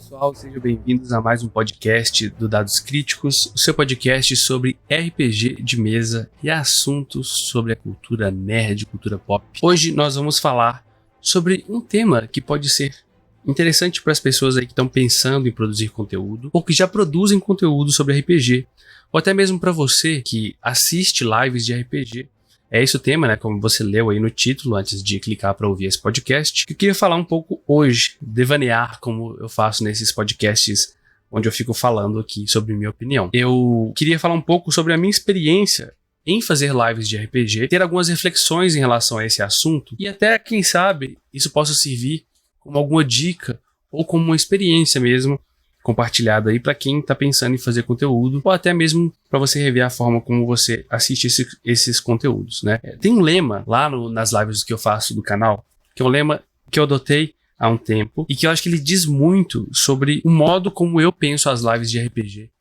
pessoal, sejam bem-vindos a mais um podcast do Dados Críticos, o seu podcast sobre RPG de mesa e assuntos sobre a cultura nerd, cultura pop. Hoje nós vamos falar sobre um tema que pode ser interessante para as pessoas aí que estão pensando em produzir conteúdo ou que já produzem conteúdo sobre RPG, ou até mesmo para você que assiste lives de RPG. É esse o tema, né? Como você leu aí no título antes de clicar para ouvir esse podcast. Eu queria falar um pouco hoje, devanear como eu faço nesses podcasts onde eu fico falando aqui sobre minha opinião. Eu queria falar um pouco sobre a minha experiência em fazer lives de RPG, ter algumas reflexões em relação a esse assunto e até, quem sabe, isso possa servir como alguma dica ou como uma experiência mesmo compartilhada aí para quem está pensando em fazer conteúdo ou até mesmo para você rever a forma como você assiste esses conteúdos, né? Tem um lema lá nas lives que eu faço do canal, que é um lema que eu adotei há um tempo e que eu acho que ele diz muito sobre o modo como eu penso as lives de RPG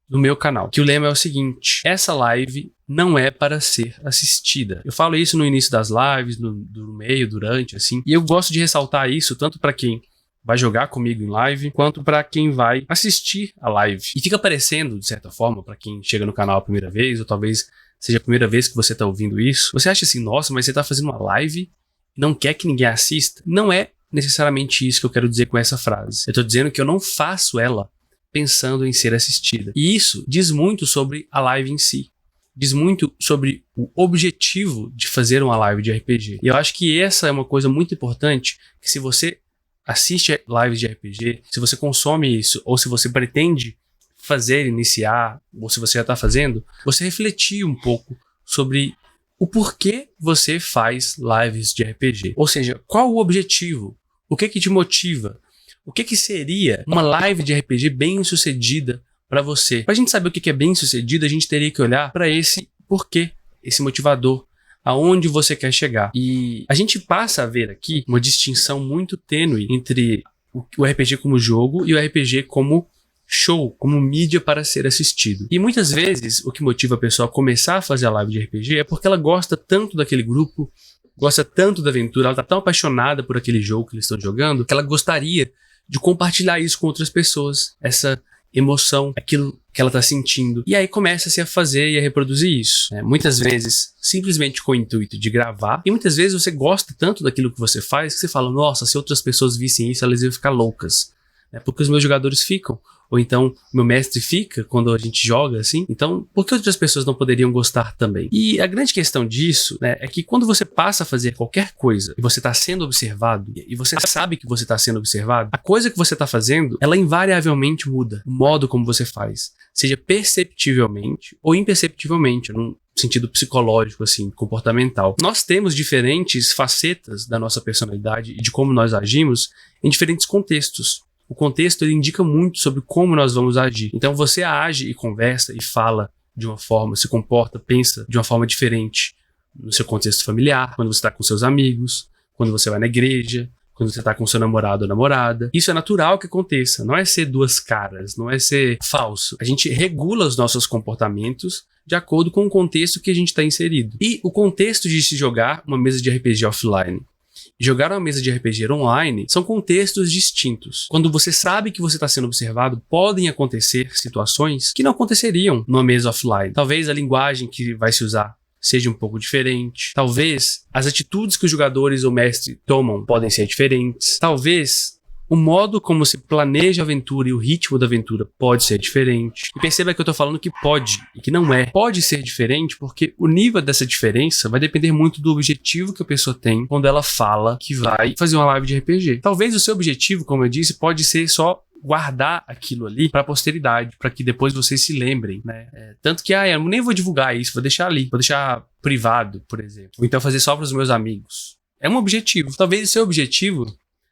do meu canal. Que o lema é o seguinte: essa live não é para ser assistida. Eu falo isso no início das lives, no meio, durante, assim, e eu gosto de ressaltar isso tanto para quem vai jogar comigo em live, quanto para quem vai assistir a live. E fica parecendo, de certa forma, para quem chega no canal a primeira vez, ou talvez seja a primeira vez que você tá ouvindo isso, você acha assim, nossa, mas você tá fazendo uma live e não quer que ninguém assista? Não é necessariamente isso que eu quero dizer com essa frase. Eu tô dizendo que eu não faço ela pensando em ser assistida. E isso diz muito sobre a live em si. Diz muito sobre o objetivo de fazer uma live de RPG. E eu acho que essa é uma coisa muito importante, que se você assiste lives de RPG, se você consome isso, ou se você pretende fazer, iniciar, ou se você já está fazendo, você refletir um pouco sobre o porquê você faz lives de RPG. Ou seja, qual o objetivo? O que te motiva? O que seria uma live de RPG bem sucedida para você? Para a gente saber o que é bem sucedido, a gente teria que olhar para esse porquê, esse motivador, aonde você quer chegar. E a gente passa a ver aqui uma distinção muito tênue entre o RPG como jogo e o RPG como show, como mídia para ser assistido. E muitas vezes o que motiva a pessoa a começar a fazer a live de RPG é porque ela gosta tanto daquele grupo, gosta tanto da aventura, ela está tão apaixonada por aquele jogo que eles estão jogando, que ela gostaria de compartilhar isso com outras pessoas, essa emoção, aquilo que ela está sentindo. E aí começa-se a fazer e a reproduzir isso, né? Muitas vezes simplesmente com o intuito de gravar, e muitas vezes você gosta tanto daquilo que você faz que você fala, nossa, se outras pessoas vissem isso, elas iam ficar loucas, né? Porque os meus jogadores ficam, ou então meu mestre fica quando a gente joga assim, então por que outras pessoas não poderiam gostar também? E a grande questão disso, né, é que quando você passa a fazer qualquer coisa e você está sendo observado, e você sabe que você está sendo observado, a coisa que você está fazendo, ela invariavelmente muda o modo como você faz, seja perceptivelmente ou imperceptivelmente, num sentido psicológico, assim, comportamental. Nós temos diferentes facetas da nossa personalidade e de como nós agimos em diferentes contextos. O contexto ele indica muito sobre como nós vamos agir. Então você age e conversa e fala de uma forma, se comporta, pensa de uma forma diferente no seu contexto familiar, quando você está com seus amigos, quando você vai na igreja, quando você está com seu namorado ou namorada. Isso é natural que aconteça, não é ser duas caras, não é ser falso. A gente regula os nossos comportamentos de acordo com o contexto que a gente está inserido. E o contexto de se jogar uma mesa de RPG offline e jogar uma mesa de RPG online são contextos distintos. Quando você sabe que você está sendo observado, podem acontecer situações que não aconteceriam numa mesa offline. Talvez a linguagem que vai se usar seja um pouco diferente. Talvez as atitudes que os jogadores ou mestre tomam podem ser diferentes. Talvez o modo como se planeja a aventura e o ritmo da aventura pode ser diferente. E perceba que eu tô falando que pode e que não é. Pode ser diferente porque o nível dessa diferença vai depender muito do objetivo que a pessoa tem quando ela fala que vai fazer uma live de RPG. Talvez o seu objetivo, como eu disse, pode ser só guardar aquilo ali para a posteridade, para que depois vocês se lembrem, né? Tanto que, eu nem vou divulgar isso, vou deixar ali, vou deixar privado, por exemplo. Ou então fazer só para os meus amigos. É um objetivo. Talvez o seu objetivo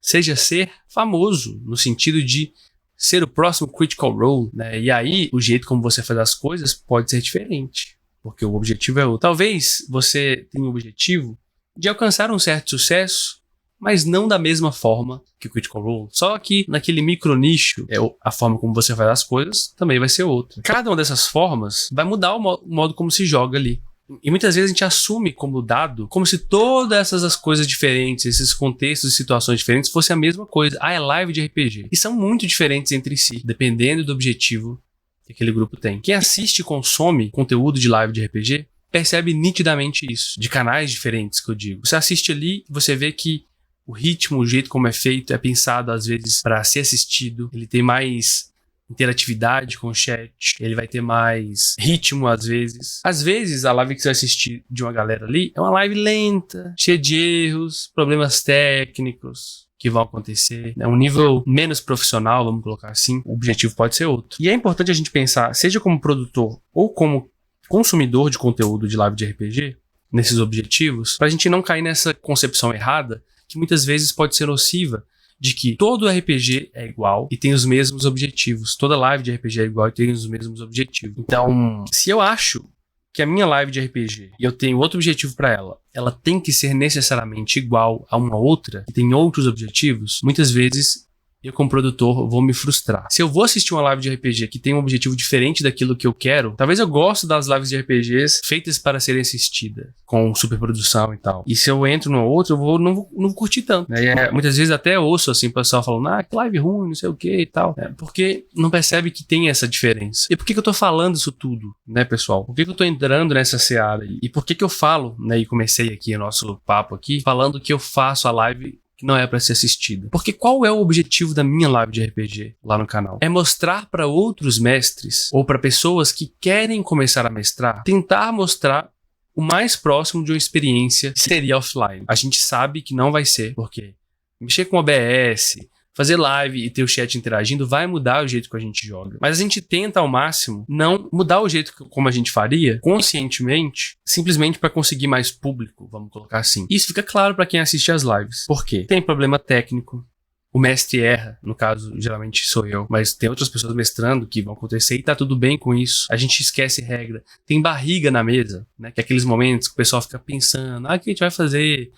seja ser famoso, no sentido de ser o próximo Critical Role, né? E aí, o jeito como você faz as coisas pode ser diferente, porque o objetivo é outro. Talvez você tenha o objetivo de alcançar um certo sucesso, mas não da mesma forma que o Critical Role. Só que naquele micro nicho, a forma como você faz as coisas também vai ser outra. Cada uma dessas formas vai mudar o modo como se joga ali. E muitas vezes a gente assume como dado, como se todas essas coisas diferentes, esses contextos e situações diferentes fossem a mesma coisa. É live de RPG. E são muito diferentes entre si, dependendo do objetivo que aquele grupo tem. Quem assiste e consome conteúdo de live de RPG percebe nitidamente isso, de canais diferentes que eu digo. Você assiste ali, você vê que o ritmo, o jeito como é feito, é pensado às vezes para ser assistido, ele tem mais interatividade com o chat, ele vai ter mais ritmo às vezes. Às vezes a live que você vai assistir de uma galera ali é uma live lenta, cheia de erros, problemas técnicos que vão acontecer, né? Um nível menos profissional, vamos colocar assim, o objetivo pode ser outro. E é importante a gente pensar, seja como produtor ou como consumidor de conteúdo de live de RPG, nesses objetivos, para a gente não cair nessa concepção errada, que muitas vezes pode ser nociva, de que todo RPG é igual e tem os mesmos objetivos. Toda live de RPG é igual e tem os mesmos objetivos. Então, se eu acho que a minha live de RPG, e eu tenho outro objetivo para ela, ela tem que ser necessariamente igual a uma outra, que tem outros objetivos, muitas vezes eu, como produtor, vou me frustrar. Se eu vou assistir uma live de RPG que tem um objetivo diferente daquilo que eu quero, talvez eu goste das lives de RPGs feitas para serem assistidas, com superprodução e tal. E se eu entro numa outra, eu não vou curtir tanto. Né? Muitas vezes até ouço assim, o pessoal falando, que live ruim, não sei o que e tal. Porque não percebe que tem essa diferença. E por que eu tô falando isso tudo, né, pessoal? Por que eu tô entrando nessa seara? E por que eu falo, né, e comecei aqui o nosso papo aqui, falando que eu faço a live que não é para ser assistida. Porque qual é o objetivo da minha live de RPG lá no canal? É mostrar para outros mestres ou para pessoas que querem começar a mestrar, tentar mostrar o mais próximo de uma experiência que seria offline. A gente sabe que não vai ser, porque mexer com OBS, fazer live e ter o chat interagindo vai mudar o jeito que a gente joga. Mas a gente tenta ao máximo não mudar o jeito como a gente faria, conscientemente, simplesmente para conseguir mais público, vamos colocar assim. Isso fica claro para quem assiste as lives. Por quê? Tem problema técnico, o mestre erra, no caso, geralmente sou eu, mas tem outras pessoas mestrando que vão acontecer e tá tudo bem com isso. A gente esquece regra. Tem barriga na mesa, né? Que é aqueles momentos que o pessoal fica pensando, o que a gente vai fazer?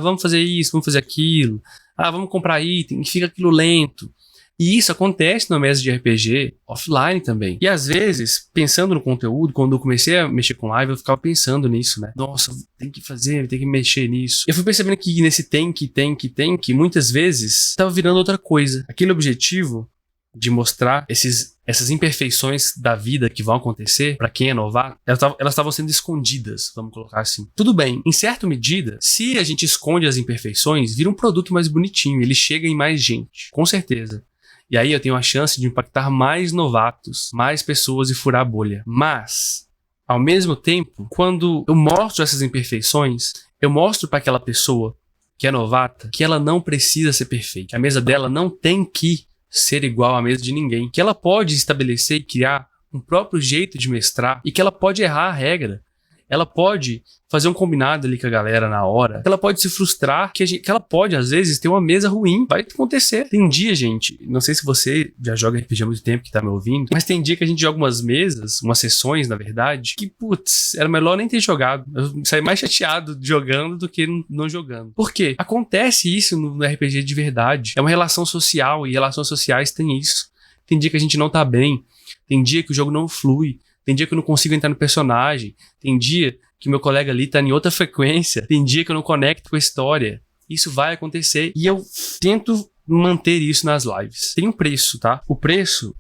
Vamos fazer isso, vamos fazer aquilo. Vamos comprar item, e fica aquilo lento. E isso acontece na mesa de RPG offline também. E às vezes, pensando no conteúdo, quando eu comecei a mexer com live, eu ficava pensando nisso, né? Nossa, tem que fazer, tem que mexer nisso. Eu fui percebendo que nesse tem que, muitas vezes, estava virando outra coisa. Aquele objetivo de mostrar essas imperfeições da vida que vão acontecer para quem é novato, elas estavam sendo escondidas, vamos colocar assim. Tudo bem, em certa medida, se a gente esconde as imperfeições, vira um produto mais bonitinho, ele chega em mais gente, com certeza. E aí eu tenho a chance de impactar mais novatos, mais pessoas e furar a bolha. Mas, ao mesmo tempo, quando eu mostro essas imperfeições, eu mostro para aquela pessoa que é novata que ela não precisa ser perfeita. Que a mesa dela não tem que ser igual à mesa de ninguém, que ela pode estabelecer e criar um próprio jeito de mestrar e que ela pode errar a regra, ela pode fazer um combinado ali com a galera na hora, que ela pode se frustrar, que ela pode às vezes ter uma mesa ruim, vai acontecer. Tem dia, gente, não sei se você já joga RPG há muito tempo que tá me ouvindo, mas tem dia que a gente joga umas mesas, umas sessões na verdade, que era melhor nem ter jogado. Eu saí mais chateado jogando do que não jogando. Por quê? Acontece isso no RPG de verdade, é uma relação social e relações sociais tem isso. Tem dia que a gente não tá bem, tem dia que o jogo não flui, tem dia que eu não consigo entrar no personagem, tem dia que meu colega ali tá em outra frequência, tem dia que eu não conecto com a história. Isso vai acontecer e eu tento manter isso nas lives. Tem um preço, tá? O preço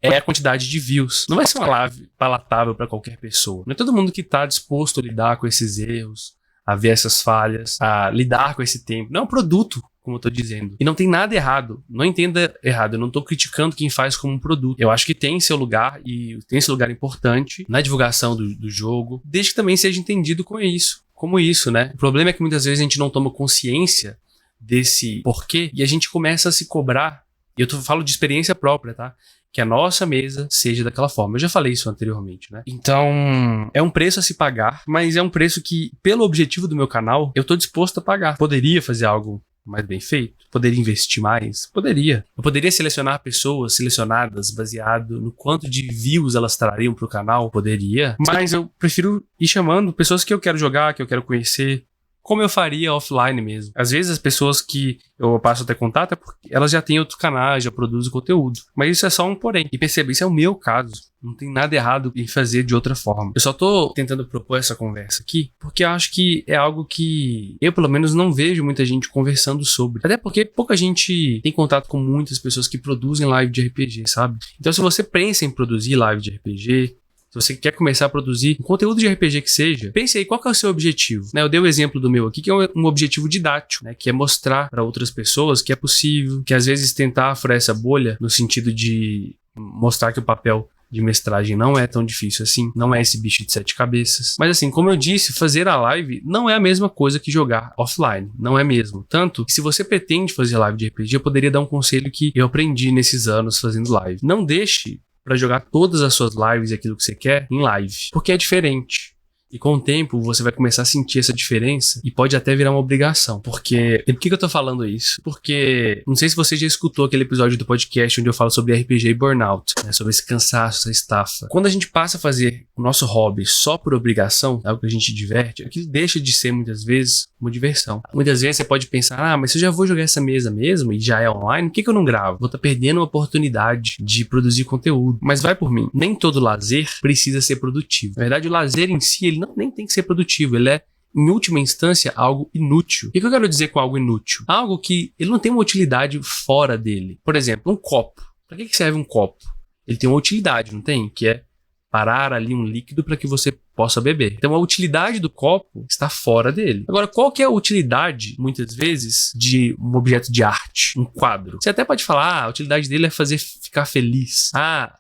é a quantidade de views. Não vai ser uma live palatável para qualquer pessoa. Não é todo mundo que tá disposto a lidar com esses erros, a ver essas falhas, a lidar com esse tempo. Não é um produto, como eu tô dizendo. E não tem nada errado. Não entenda errado. Eu não tô criticando quem faz como um produto. Eu acho que tem seu lugar e tem esse lugar importante na divulgação do jogo, desde que também seja entendido como isso, né? O problema é que muitas vezes a gente não toma consciência desse porquê e a gente começa a se cobrar. E eu falo de experiência própria, tá? Que a nossa mesa seja daquela forma. Eu já falei isso anteriormente, né? Então, é um preço a se pagar, mas é um preço que, pelo objetivo do meu canal, eu tô disposto a pagar. Poderia fazer algo mais bem feito? Poderia investir mais? Poderia. Eu poderia selecionar pessoas selecionadas baseado no quanto de views elas trariam pro canal? Poderia. Mas eu prefiro ir chamando pessoas que eu quero jogar, que eu quero conhecer, como eu faria offline mesmo. Às vezes as pessoas que eu passo até contato é porque elas já têm outro canal, já produzem conteúdo. Mas isso é só um porém. E perceba, isso é o meu caso. Não tem nada errado em fazer de outra forma. Eu só tô tentando propor essa conversa aqui porque eu acho que é algo que eu, pelo menos, não vejo muita gente conversando sobre. Até porque pouca gente tem contato com muitas pessoas que produzem live de RPG, sabe? Então, se você pensa em produzir live de RPG, se você quer começar a produzir um conteúdo de RPG que seja, pense aí qual que é o seu objetivo. Eu dei o exemplo do meu aqui, que é um objetivo didático, que é mostrar para outras pessoas que é possível, que às vezes tentar furar essa bolha no sentido de mostrar que o papel de mestragem não é tão difícil assim, não é esse bicho de 7 cabeças. Mas assim, como eu disse, fazer a live não é a mesma coisa que jogar offline, não é mesmo. Tanto que se você pretende fazer live de RPG, eu poderia dar um conselho que eu aprendi nesses anos fazendo live. Não deixe para jogar todas as suas lives e aquilo que você quer em live, porque é diferente. E com o tempo você vai começar a sentir essa diferença e pode até virar uma obrigação. Porque... E por que eu tô falando isso? Porque não sei se você já escutou aquele episódio do podcast onde eu falo sobre RPG e burnout, sobre esse cansaço, essa estafa. Quando a gente passa a fazer o nosso hobby só por obrigação, algo que a gente diverte, aquilo deixa de ser muitas vezes uma diversão. Muitas vezes você pode pensar, mas se eu já vou jogar essa mesa mesmo e já é online, por que eu não gravo? Vou estar perdendo a oportunidade de produzir conteúdo. Mas vai por mim, nem todo lazer precisa ser produtivo. Na verdade, o lazer em si, ele nem tem que ser produtivo, ele é, em última instância, algo inútil. O que eu quero dizer com algo inútil? Algo que ele não tem uma utilidade fora dele. Por exemplo, um copo. Para que serve um copo? Ele tem uma utilidade, não tem? Que é parar ali um líquido para que você possa beber. Então a utilidade do copo está fora dele. Agora, qual que é a utilidade, muitas vezes, de um objeto de arte, um quadro? Você até pode falar, a utilidade dele é fazer ficar feliz. A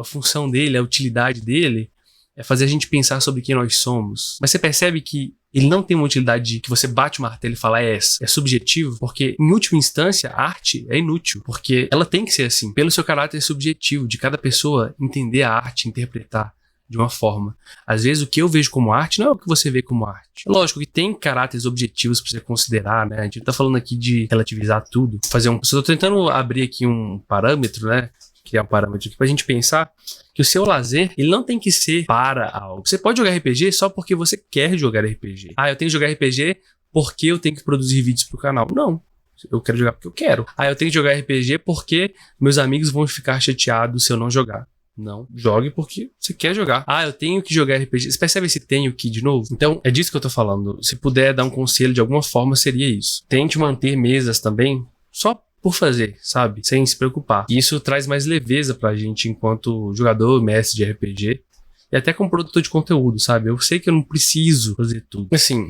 função dele, a utilidade dele é fazer a gente pensar sobre quem nós somos. Mas você percebe que ele não tem uma utilidade que você bate o martelo e fala essa. É subjetivo, porque em última instância a arte é inútil, porque ela tem que ser assim, pelo seu caráter subjetivo, de cada pessoa entender a arte, interpretar de uma forma. Às vezes o que eu vejo como arte não é o que você vê como arte. É lógico que tem caráteres objetivos para você considerar, né? A gente tá falando aqui de relativizar tudo, estou tentando abrir aqui um parâmetro, né? Criar um parâmetro aqui pra gente pensar que o seu lazer, ele não tem que ser para algo. Você pode jogar RPG só porque você quer jogar RPG. Eu tenho que jogar RPG porque eu tenho que produzir vídeos pro canal. Não. Eu quero jogar porque eu quero. Eu tenho que jogar RPG porque meus amigos vão ficar chateados se eu não jogar. Não. Jogue porque você quer jogar. Eu tenho que jogar RPG. Você percebe esse tenho que de novo? Então, é disso que eu tô falando. Se puder dar um conselho de alguma forma, seria isso. Tente manter mesas também só por fazer, sabe? Sem se preocupar. E isso traz mais leveza pra gente enquanto jogador, mestre de RPG e até como produtor de conteúdo, sabe? Eu sei que eu não preciso fazer tudo. Assim,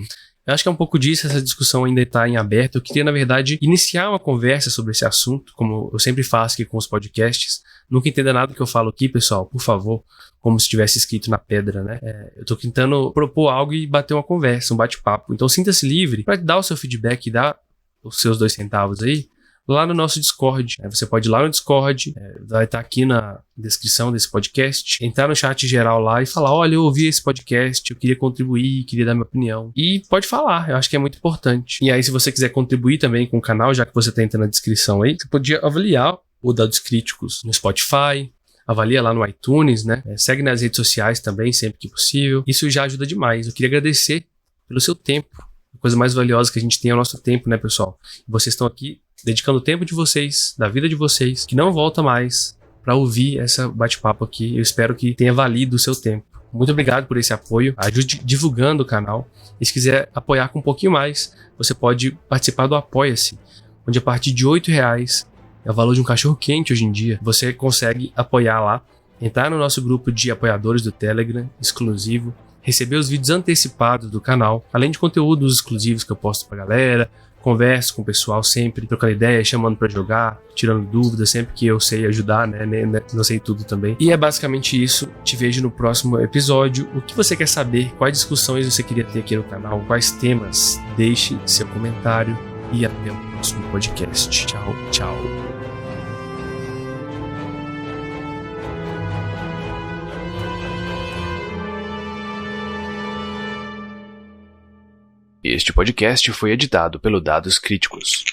eu acho que é um pouco disso, essa discussão ainda está em aberto. Eu queria, na verdade, iniciar uma conversa sobre esse assunto, como eu sempre faço aqui com os podcasts. Nunca entenda nada que eu falo aqui, pessoal, por favor, como se tivesse escrito na pedra, né? Eu tô tentando propor algo e bater uma conversa, um bate-papo. Então sinta-se livre para dar o seu feedback e dar os seus 2 centavos aí lá no nosso Discord. Você pode ir lá no Discord, vai estar aqui na descrição desse podcast, entrar no chat geral lá e falar, olha, eu ouvi esse podcast, eu queria contribuir, queria dar minha opinião. E pode falar, eu acho que é muito importante. E aí, se você quiser contribuir também com o canal, já que você está entrando na descrição aí, você podia avaliar o Dados Críticos no Spotify, avalia lá no iTunes, né? Segue nas redes sociais também, sempre que possível. Isso já ajuda demais. Eu queria agradecer pelo seu tempo. A coisa mais valiosa que a gente tem é o nosso tempo, né, pessoal? Vocês estão aqui dedicando o tempo de vocês, da vida de vocês, que não volta mais, para ouvir essa bate-papo aqui. Eu espero que tenha valido o seu tempo. Muito obrigado por esse apoio. Ajude divulgando o canal. E se quiser apoiar com um pouquinho mais, você pode participar do Apoia-se, onde a partir de R$8 é o valor de um cachorro quente hoje em dia. Você consegue apoiar lá, entrar no nosso grupo de apoiadores do Telegram, exclusivo, receber os vídeos antecipados do canal, além de conteúdos exclusivos que eu posto pra galera, converso com o pessoal sempre, trocando ideias, chamando pra jogar, tirando dúvidas, sempre que eu sei ajudar, né? Não sei tudo também. E é basicamente isso. Te vejo no próximo episódio. O que você quer saber? Quais discussões você queria ter aqui no canal? Quais temas? Deixe seu comentário e até o próximo podcast. Tchau, tchau. Este podcast foi editado pelo Dados Críticos.